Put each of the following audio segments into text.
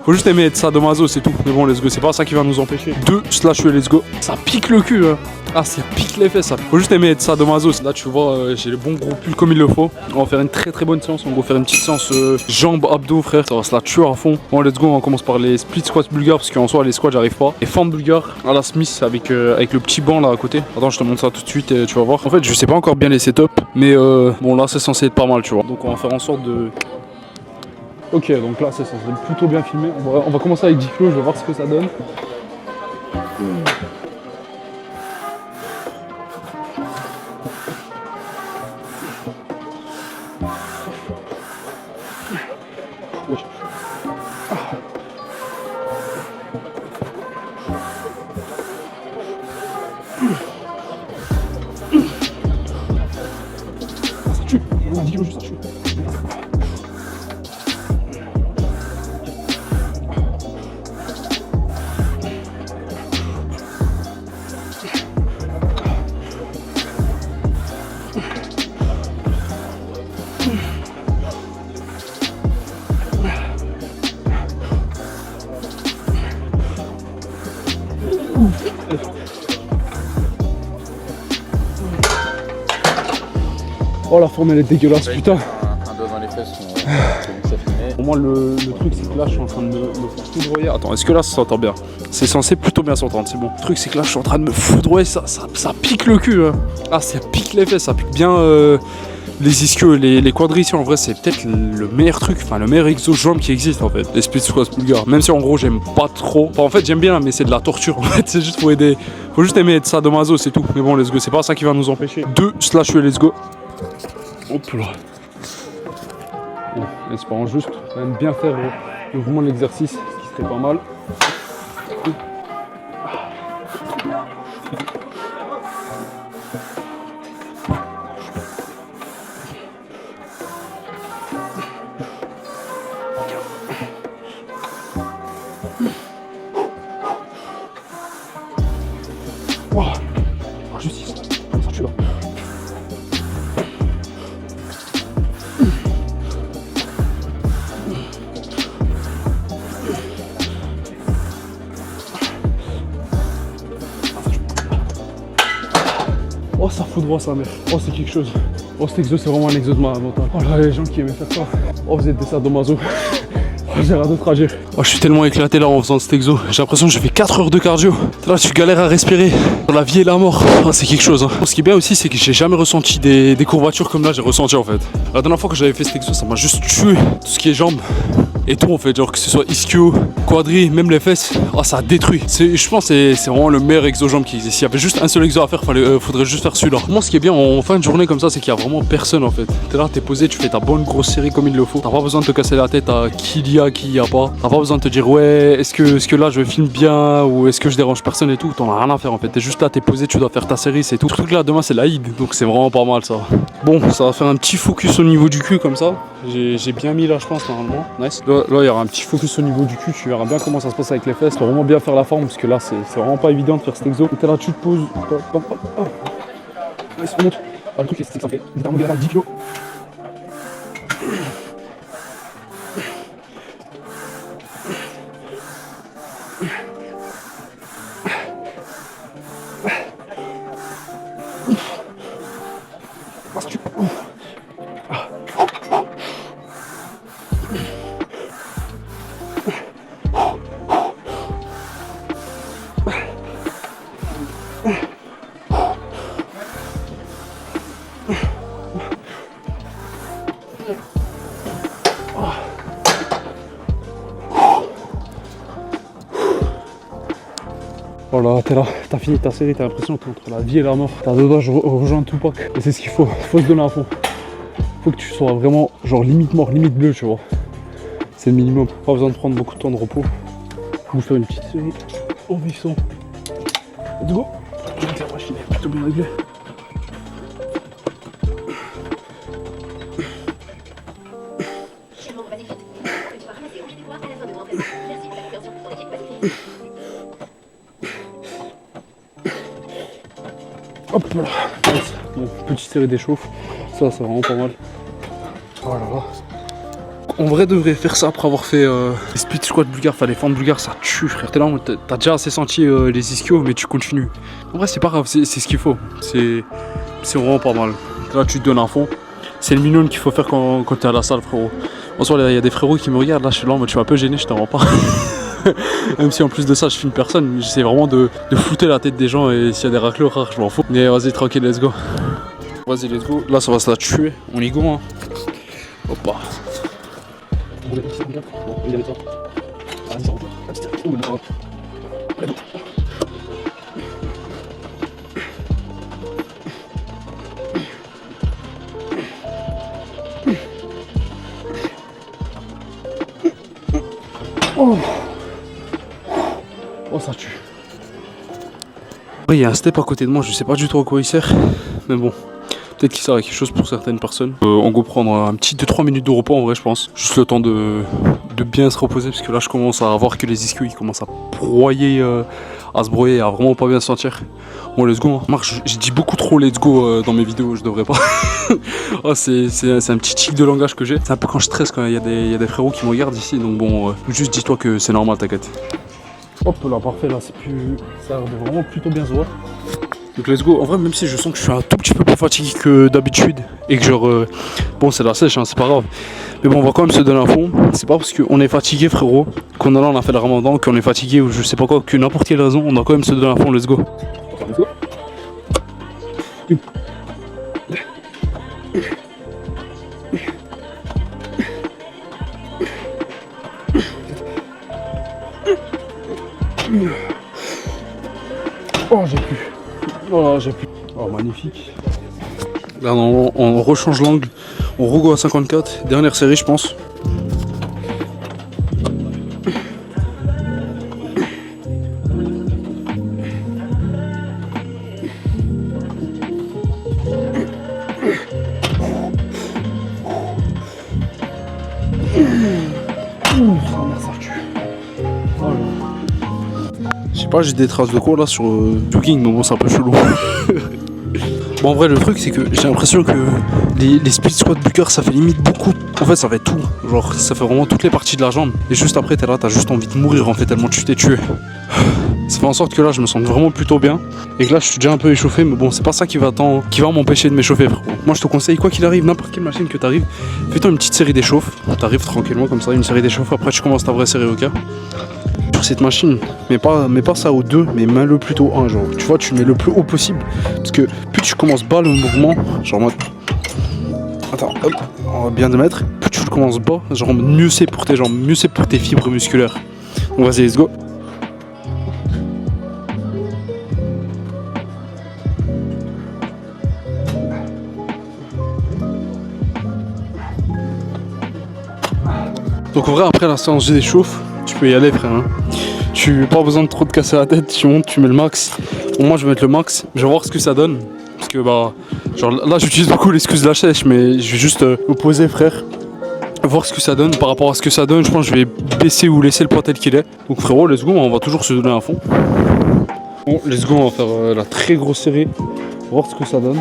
Faut juste aimer être sadomaso, c'est tout. Mais bon, let's go, c'est pas ça qui va nous empêcher de slasher, let's go. Ça pique le cul, hein. Ah, ça pique les fesses, ça. Faut juste aimer être sadomaso. Là, tu vois, j'ai le bon gros pull comme il le faut. On va faire une très bonne séance. On va faire une petite séance jambes, abdos, frère. Ça va se la tuer à fond. Bon, let's go, on commence par les split squats bulgares parce qu'en soi, les squats, j'arrive pas. Et fentes bulgares à la Smith avec le petit banc là à côté. Attends, je te montre ça tout de suite et tu vas voir. En fait, je sais pas encore bien les setups, mais bon, là, c'est censé être pas mal, tu vois. Donc, on va faire en sorte de. Ok, donc là, c'est censé être plutôt bien filmé. On va commencer avec 10 kg, je vais voir ce que ça donne. Oh, la forme elle est dégueulasse, putain. Un doigt dans les fesses, ça filmait. Pour moi, le truc c'est que là je suis en train de me foudroyer. Attends, est-ce que là ça s'entend bien? C'est censé plutôt bien s'entendre, c'est bon. Le truc c'est que là je suis en train de me foudroyer, ça pique le cul, hein. Ah, ça pique les fesses, ça pique bien les ischios, les quadriceps. En vrai, c'est peut-être le meilleur truc, enfin le meilleur exo-jambe qui existe en fait. Les split squats bulgares. Même si en gros j'aime pas trop. Enfin, en fait, j'aime bien, mais c'est de la torture. En fait, c'est juste faut juste aimer être sadomaso, c'est tout. Mais bon, let's go, c'est pas ça qui va nous empêcher de slasher, let's go. Hop là. Bon, espérons juste quand même bien faire le mouvement de l'exercice, ce qui serait pas mal. Wow. Ah, juste ici, ça tue là. Oh, ça foudroie ça, mec. Oh, c'est quelque chose. Oh, cet exo, c'est vraiment un exo de mental. Oh là, les gens qui aimaient faire ça. Oh, vous êtes des sadomaso. J'ai rien d'autre à dire. Oh, je suis tellement éclaté là en faisant cet exo. J'ai l'impression que j'ai fait 4 heures de cardio. Là, tu galères à respirer. La vie et la mort. Oh, c'est quelque chose, hein. Ce qui est bien aussi, c'est que j'ai jamais ressenti des courbatures comme là, j'ai ressenti en fait. La dernière fois que j'avais fait cet exo, ça m'a juste tué. Tout ce qui est jambes et tout en fait. Genre que ce soit ischio, quadri, même les fesses. Oh, ça a détruit. Je pense que c'est vraiment le meilleur exo jambes qui existe. S'il y avait juste un seul exo à faire, faudrait juste faire celui-là. Moi, ce qui est bien en fin de journée comme ça, c'est qu'il y a vraiment personne en fait. T'es là, t'es posé, tu fais ta bonne grosse série comme il le faut. T'as pas besoin de te casser la tête à qui y a, qui y a pas. T'as pas besoin de te dire ouais, est-ce que là je filme bien ou est-ce que je dérange personne et tout. T'en as rien à faire en fait. T'es juste là, t'es posé, tu dois faire ta série, c'est tout. Ce truc là, demain c'est l'Aïd, donc c'est vraiment pas mal ça. Bon, ça va faire un petit focus au niveau du cul comme ça. J'ai bien mis là, je pense, normalement. Nice. Là, il y aura un petit focus au niveau du cul. Tu verras bien comment ça se passe avec les fesses. Faut vraiment bien faire la forme parce que là, c'est vraiment pas évident de faire cet exo. T'es là, tu te poses. Nice, on monte. Ah, le truc, c'est que ça fait littéralement bien là, 10 kg. Voilà, t'es là, t'as fini ta série, t'as l'impression que t'es entre la vie et la mort. T'as deux doigts, je rejoins Tupac. Et c'est ce qu'il faut se donner à fond. Faut que tu sois vraiment genre limite mort, limite bleu, tu vois. C'est le minimum. Pas besoin de prendre beaucoup de temps de repos. Faut faire une petite série au buisson. Let's go. La machine est plutôt bien réglée. Hop là, nice. Bon, petite série d'échauffe, ça c'est vraiment pas mal. Oh là là. en vrai devrait faire ça après avoir fait les split squats bulgares, enfin les fentes bulgares, ça tue frère. T'es là, t'as déjà assez senti les ischios mais tu continues. En vrai c'est pas grave, c'est ce qu'il faut. C'est vraiment pas mal. Là tu te donnes un fond. C'est le minimum qu'il faut faire quand t'es à la salle frérot. En soi il y a des frérots qui me regardent, là je suis là, moi tu m'as un peu gêné, je t'en rends pas. Même si en plus de ça je filme personne, j'essaie vraiment de flouter la tête des gens et s'il y a des racleurs rares je m'en fous. Mais vas-y tranquille, let's go. Vas-y let's go. Là ça va se la tuer, on y go hein. Hoppa. Oh ça tue. Il y a un step à côté de moi, je sais pas du tout à quoi il sert, mais bon. Peut-être qu'il sert à quelque chose pour certaines personnes. On va prendre un petit 2-3 minutes de repos en vrai je pense. Juste le temps de bien se reposer parce que là je commence à voir que les ischios ils commencent à broyer, à se broyer, à vraiment pas bien se sentir. Bon let's go hein. Marc, j'ai dit beaucoup trop let's go dans mes vidéos, je devrais pas. Oh, c'est un petit tic de langage que j'ai. C'est un peu quand je stresse quand il y a des frérots qui me regardent ici. Donc bon, juste dis-toi que c'est normal, t'inquiète. Hop là, parfait, là c'est plus. Ça a l'air de vraiment plutôt bien se voir. Donc let's go. En vrai, même si je sens que je suis un tout petit peu plus fatigué que d'habitude et que genre bon c'est la sèche hein, c'est pas grave, mais bon on va quand même se donner un fond. C'est pas parce qu'on est fatigué frérot qu'on a là on a fait le ramadan, qu'on est fatigué ou je sais pas quoi, que n'importe quelle raison, on doit quand même se donner un fond. Let's go. Let's go. Oh j'ai pu. Oh j'ai pu. Oh magnifique. Là on rechange l'angle. On rego à 54. Dernière série je pense. Je sais pas, j'ai des traces de quoi là sur jogging, mais bon c'est un peu chelou. Bon en vrai le truc c'est que j'ai l'impression que les split squats bulgares ça fait limite beaucoup. En fait ça fait tout, genre ça fait vraiment toutes les parties de la jambe. Et juste après t'es là, t'as juste envie de mourir en fait tellement tu t'es tué. Ça fait en sorte que là je me sens vraiment plutôt bien. Et que là je suis déjà un peu échauffé, mais bon c'est pas ça qui va m'empêcher de m'échauffer frérot. Moi je te conseille quoi qu'il arrive, n'importe quelle machine que t'arrives, fais-toi une petite série d'échauffes. T'arrives tranquillement comme ça, une série d'échauffes, après tu commences ta vraie série au cas. Sur cette machine, mais pas ça au 2, mais mets-le plutôt 1 genre. Tu vois, tu mets le plus haut possible. Parce que plus tu commences bas le mouvement, genre moi. Attends, hop, on va bien le mettre. Plus tu le commences bas, genre mieux c'est pour tes jambes, mieux c'est pour tes fibres musculaires. Donc vas-y, let's go. Donc en vrai après la séance d'échauffe, tu peux y aller frère hein. Tu n'as pas besoin de trop te casser la tête, tu montes, tu mets le max. Bon, moi je vais mettre le max, je vais voir ce que ça donne. Parce que bah, genre là j'utilise beaucoup l'excuse de la sèche, mais je vais juste me poser frère. Voir ce que ça donne, par rapport à ce que ça donne, je pense que je vais baisser ou laisser le poids tel qu'il est. Donc frérot, let's go, on va toujours se donner un fond. Bon, let's go, on va faire la très grosse série, voir ce que ça donne.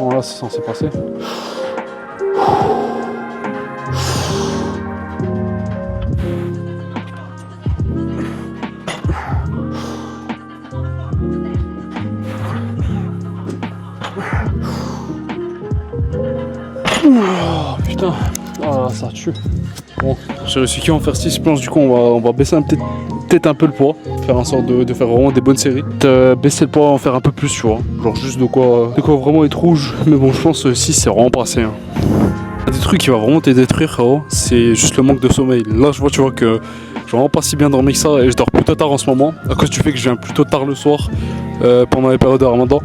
Bon là c'est censé passer. Oh putain, oh, ça tue. Bon, j'ai réussi qu'à en faire 6 planches, du coup on va baisser peut-être un peu le poids, faire en sorte de faire vraiment des bonnes séries. Baisser le poids, en faire un peu plus, tu vois. Genre juste de quoi vraiment être rouge. Mais bon, je pense 6 c'est vraiment pas assez. Hein. Des trucs qui va vraiment te détruire, frérot, c'est juste le manque de sommeil. Là tu vois que j'ai vraiment pas si bien dormi que ça et je dors plutôt tard en ce moment à cause du fait que je viens plutôt tard le soir pendant les périodes de ramadan.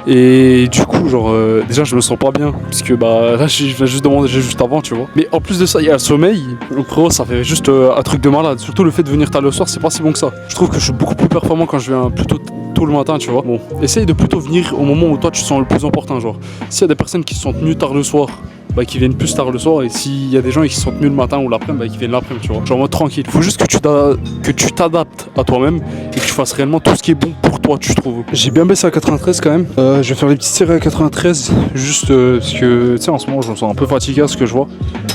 Et du coup genre déjà je me sens pas bien parce que bah là je viens juste de manger juste avant, tu vois. Mais en plus de ça il y a le sommeil, donc frérot ça fait juste un truc de malade. Surtout le fait de venir tard le soir, c'est pas si bon que ça. Je trouve que je suis beaucoup plus performant quand je viens plutôt tôt le matin, tu vois. Bon, essaye de plutôt venir au moment où toi tu sens le plus important, genre s'il y a des personnes qui se sentent mieux tard le soir, bah qui viennent plus tard le soir, et s'il y a des gens qui se sentent mieux le matin ou l'après-midi, bah qui viennent l'après-midi, tu vois. Genre en mode tranquille. Faut juste que tu t'adaptes à toi-même et que tu fasses réellement tout ce qui est bon pour toi, tu trouves. J'ai bien baissé à 93 quand même. Je vais faire les petites séries à 93 juste parce que tu sais en ce moment je me sens un peu fatigué à ce que je vois.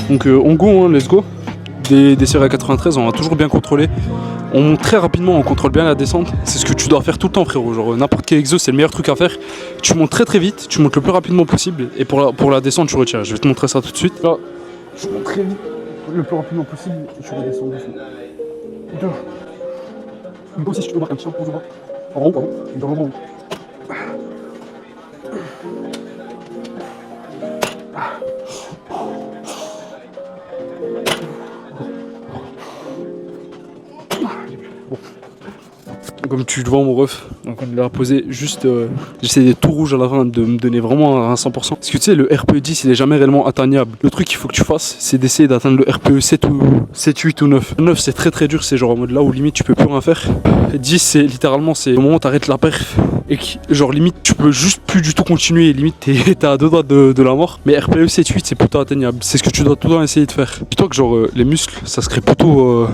Donc on go, hein, let's go. Des séries à 93, on va toujours bien contrôler. On monte très rapidement, on contrôle bien la descente. C'est ce que tu dois faire tout le temps, frérot. Genre n'importe quel exo, c'est le meilleur truc à faire. Tu montes très très vite, tu montes le plus rapidement possible. Et pour la descente, tu retiens. Je vais te montrer ça tout de suite. Là, je monte très vite, le plus rapidement possible. Et tu redescends doucement. Comme si tu peux marquer un petit peu, en rond, pardon. Dans le rond. Comme tu le vois mon ref, donc on l'a posé juste, j'essaie d'être tout rouge à la fin, de me donner vraiment à 100%. Parce que tu sais, le RPE 10 il est jamais réellement atteignable. Le truc qu'il faut que tu fasses, c'est d'essayer d'atteindre le RPE 7 ou 7, 8 ou 9. 9 c'est très très dur, c'est genre en mode là où limite tu peux plus rien faire. 10 c'est littéralement, c'est le moment où t'arrêtes la perf et que genre limite tu peux juste plus du tout continuer, limite t'es à deux doigts de la mort. Mais RPE 7, 8 c'est plutôt atteignable, c'est ce que tu dois tout le temps essayer de faire. Dis-toi que genre les muscles, ça serait plutôt...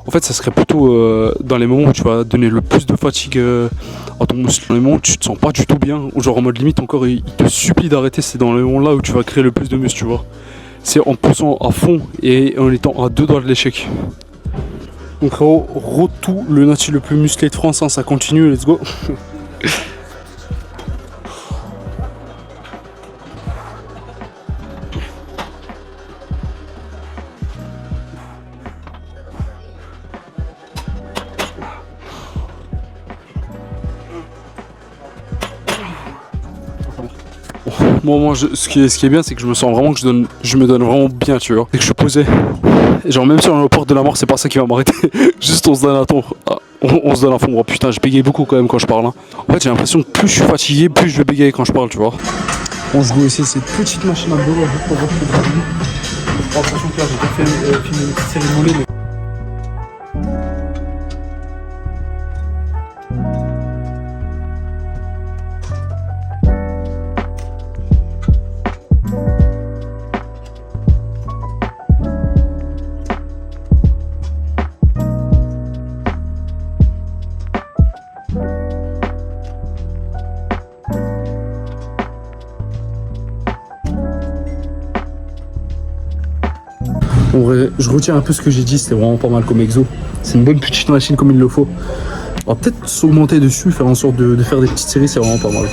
En fait, ça serait plutôt dans les moments où tu vas donner le plus de fatigue à ton muscle. Dans les moments où tu te sens pas du tout bien, ou genre en mode limite encore, il te supplie d'arrêter, c'est dans les moments là où tu vas créer le plus de muscle, tu vois. C'est en poussant à fond et en étant à deux doigts de l'échec. Donc frérot, Rotou, le nati le plus musclé de France, hein, ça continue, let's go. Moi ce qui est bien, c'est que je me sens vraiment que je me donne vraiment bien, tu vois. Et que je suis posé. Et genre même si on est aux portes de la mort, c'est pas ça qui va m'arrêter. Juste on se donne à fond. On se donne à fond. Oh, putain, je bégaye beaucoup quand même quand je parle. Hein. En fait, j'ai l'impression que plus je suis fatigué, plus je vais bégayer quand je parle, tu vois. On se joue essayer cette petite machine à boulot pour voir ce que j'ai. Attention que là, j'ai déjà fait une petite série de mollets, mais... Je retiens un peu ce que j'ai dit, c'était vraiment pas mal comme exo. C'est une bonne petite machine comme il le faut. On va peut-être s'augmenter dessus, faire en sorte de faire des petites séries, c'est vraiment pas mal.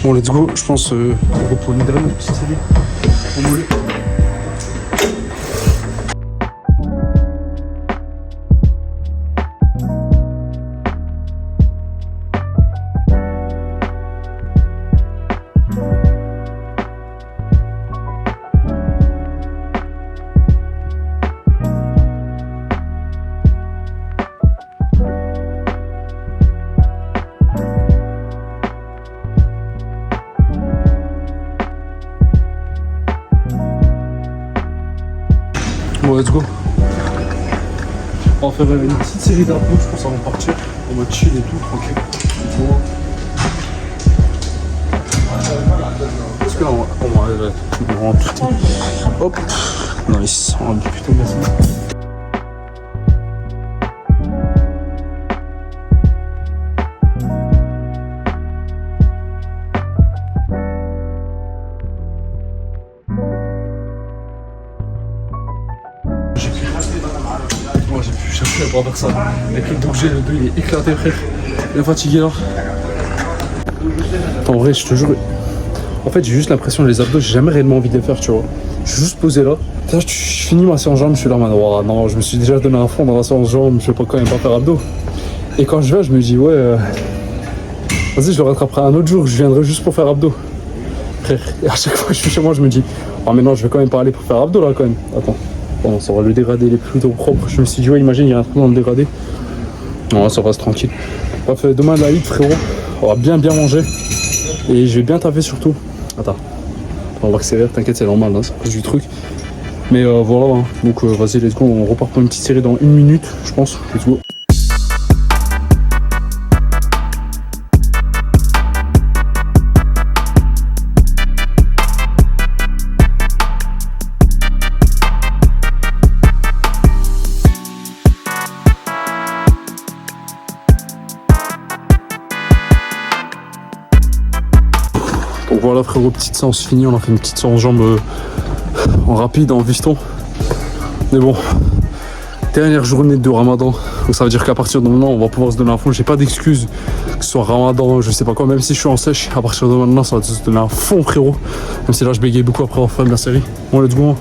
Bon, let's go, je pense on va pour une dernière petite série. On mollet. Bon, let's go. On va faire une petite série d'approches, je pense avant de partir. On va chill et tout, tranquille. Bon. Parce que là, on va vraiment tout. Hop. Nice. On va plutôt bien ça. Moi j'ai pu chercher à pas faire ça. Avec le dos que j'ai, le dos il est éclaté, frère. Bien fatigué là. En vrai, je te jure. En fait, j'ai juste l'impression que les abdos, j'ai jamais réellement envie de les faire, tu vois. Je suis juste posé là. Je finis ma séance jambes, je suis là, man. Oh, non, je me suis déjà donné un fond dans la séance jambes, je vais pas quand même pas faire abdos. Et quand je vais, je me dis, ouais, Vas-y, je le rattraperai un autre jour, je viendrai juste pour faire abdos. Frère, et à chaque fois que je suis chez moi, je me dis, oh mais non, je vais quand même pas aller pour faire abdos là quand même. Attends, bon, ça va le dégradé, il est plutôt propre. Je me suis dit, ouais, imagine, il y a un trou dans le dégradé. Non, ça reste tranquille. Bref, demain la hit, frérot, on va bien manger. Et je vais bien taper surtout. Attends, on va accélérer, t'inquiète, c'est normal, hein, c'est à cause du truc. Mais voilà, hein. Donc vas-y, let's go, on repart pour une petite série dans 1 minute, je pense. Let's go. Donc voilà frérot, petite séance finie, on a fait une petite séance jambes en rapide, en veston. Mais bon, dernière journée de Ramadan, donc ça veut dire qu'à partir de maintenant on va pouvoir se donner à fond. J'ai pas d'excuses, que ce soit Ramadan, je sais pas quoi, même si je suis en sèche, à partir de maintenant ça va se donner à fond frérot. Même si là je bégaye beaucoup après avoir fait la série. Bon let's go.